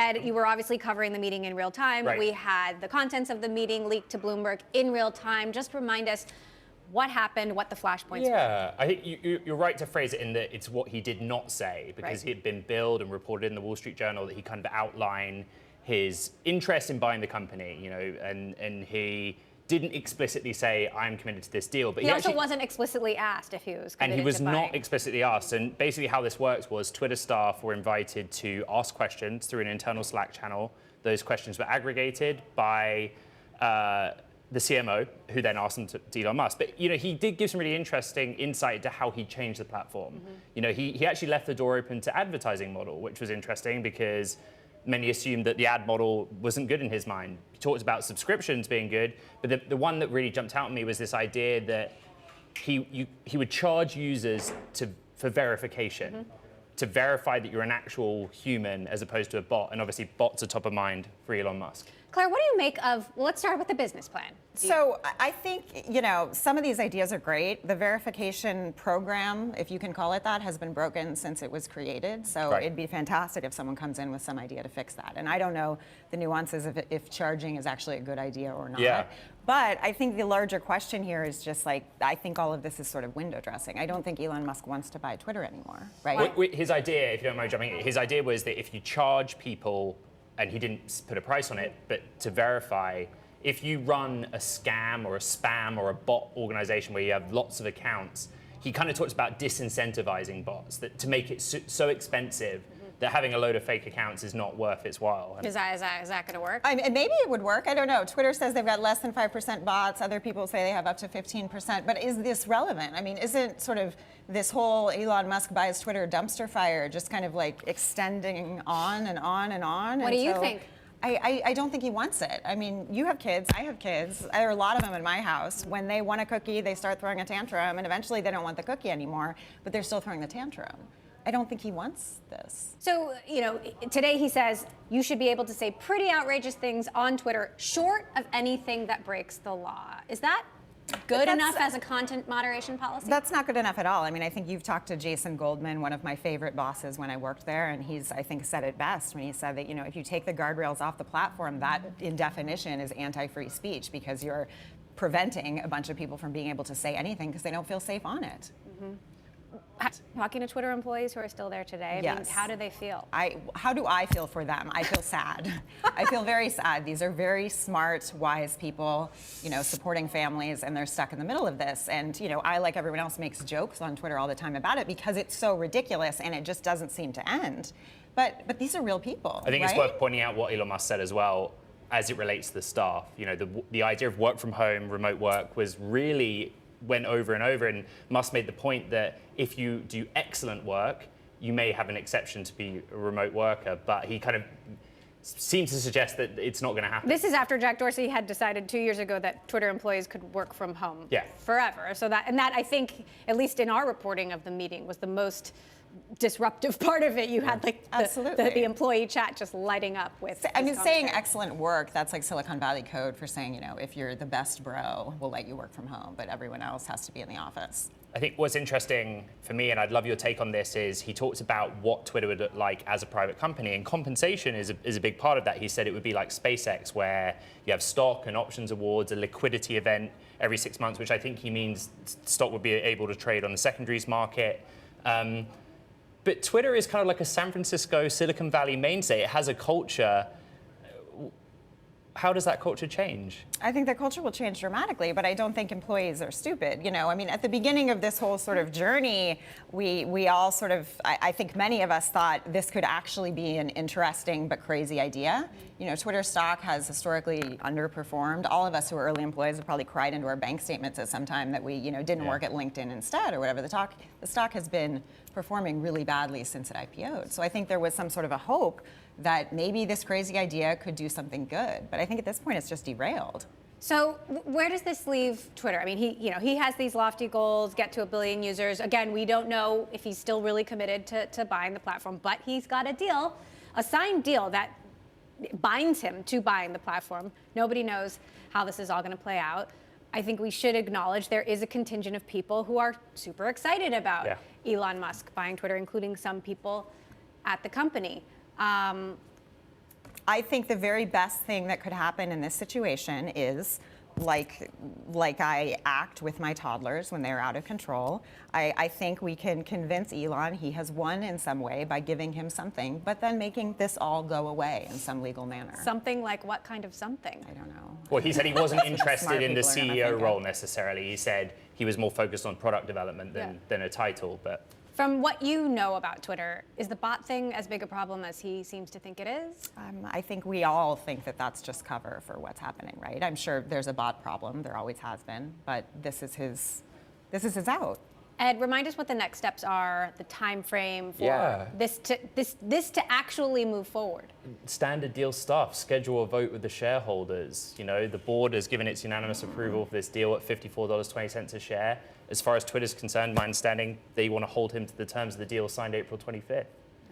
Ed, you were obviously covering the meeting in real time. Right. We had the contents of the meeting leaked to Bloomberg in real time. Just remind us what happened, what the flashpoints were. Yeah, I think you're right to phrase it in that it's what he did not say, because Right. he had been billed and reported in the Wall Street Journal that he kind of outlined his interest in buying the company, and he didn't explicitly say, I'm committed to this deal. But He also actually wasn't explicitly asked if he was committed And he was to not buying. explicitly asked. And basically how this works was Twitter staff were invited to ask questions through an internal Slack channel. Those questions were aggregated by the CMO, who then asked them to Elon Musk. But he did give some really interesting insight into how he changed the platform. He actually left the door open to advertising model, which was interesting because many assumed that the ad model wasn't good in his mind. He talked about subscriptions being good, but the one that really jumped out at me was this idea that he would charge users for verification, to verify that you're an actual human as opposed to a bot. And obviously bots are top of mind for Elon Musk. Claire, what do you make of, well, let's start with the business plan. So I think, some of these ideas are great. The verification program, if you can call it that, has been broken since it was created. So Right. It'd be fantastic if someone comes in with some idea to fix that. And I don't know the nuances of if charging is actually a good idea or not. Yeah. But I think the larger question here is just I think all of this is sort of window dressing. I don't think Elon Musk wants to buy Twitter anymore, right? His idea, if you don't mind jumping in, his idea was that if you charge people, and he didn't put a price on it, but to verify, if you run a scam or a spam or a bot organization where you have lots of accounts, he kind of talks about disincentivizing bots, that to make it so expensive that having a load of fake accounts is not worth its while. Is that going to work? I mean, maybe it would work. I don't know. Twitter says they've got less than 5% bots. Other people say they have up to 15%. But is this relevant? I mean, isn't sort of this whole Elon Musk buys Twitter dumpster fire just kind of extending on and on and on? What do you think? I don't think he wants it. I mean, you have kids, I have kids. There are a lot of them in my house. When they want a cookie, they start throwing a tantrum, and eventually they don't want the cookie anymore, but they're still throwing the tantrum. I don't think he wants this. So, today he says you should be able to say pretty outrageous things on Twitter, short of anything that breaks the law. Is that good enough as a content moderation policy? That's not good enough at all. I mean, I think you've talked to Jason Goldman, one of my favorite bosses when I worked there, and he's, I think, said it best when he said that, if you take the guardrails off the platform, that in definition is anti-free speech because you're preventing a bunch of people from being able to say anything because they don't feel safe on it. Talking to Twitter employees who are still there today, I mean, how do they feel? How do I feel for them? I feel sad. I feel very sad. These are very smart, wise people, supporting families, and they're stuck in the middle of this. And, I, like everyone else, makes jokes on Twitter all the time about it because it's so ridiculous and it just doesn't seem to end. But these are real people, I think right? it's worth pointing out what Elon Musk said as well as it relates to the staff. The idea of work from home, remote work went over and over, and Musk made the point that if you do excellent work, you may have an exception to be a remote worker, but he kind of seems to suggest that it's not going to happen. This is after Jack Dorsey had decided 2 years ago that Twitter employees could work from home forever. So that I think, at least in our reporting of the meeting, was the most disruptive part of it. You had the employee chat just lighting up with. I mean, saying excellent work, that's like Silicon Valley code for saying, if you're the best bro, we'll let you work from home, but everyone else has to be in the office. I think what's interesting for me, and I'd love your take on this, is he talked about what Twitter would look like as a private company, and compensation is a big part of that. He said it would be like SpaceX, where you have stock and options awards, a liquidity event every 6 months, which I think he means stock would be able to trade on the secondaries market. But Twitter is kind of like a San Francisco, Silicon Valley mainstay. It has a culture. How does that culture change? I think the culture will change dramatically, but I don't think employees are stupid. I mean, at the beginning of this whole sort of journey, we all sort of, I think many of us thought this could actually be an interesting but crazy idea. Twitter stock has historically underperformed. All of us who are early employees have probably cried into our bank statements at some time that we, didn't work at LinkedIn instead or whatever. The stock has been performing really badly since it IPO'd. So I think there was some sort of a hope that maybe this crazy idea could do something good. But I think at this point it's just derailed. So where does this leave Twitter? I mean, he has these lofty goals, get to 1 billion users. Again, we don't know if he's still really committed to buying the platform, but he's got a signed deal that binds him to buying the platform. Nobody knows how this is all going to play out. I think we should acknowledge there is a contingent of people who are super excited about Elon Musk buying Twitter, including some people at the company. I think the very best thing that could happen in this situation is like I act with my toddlers when they're out of control. I think we can convince Elon he has won in some way by giving him something, but then making this all go away in some legal manner. Something like what kind of something? I don't know. Well, he said he wasn't Smart interested in the people are gonna CEO think role of. necessarily. He said he was more focused on product development than a title. But From what you know about Twitter, is the bot thing as big a problem as he seems to think it is? I think we all think that that's just cover for what's happening, right? I'm sure there's a bot problem. There always has been, but this is his out. Ed, remind us what the next steps are, the time frame for Yeah. this to actually move forward. standard deal stuff, schedule a vote with the shareholders. You know, the board has given its unanimous approval for this deal at $54.20 a share. As far as Twitter's concerned, my understanding, they want to hold him to the terms of the deal signed April 25th.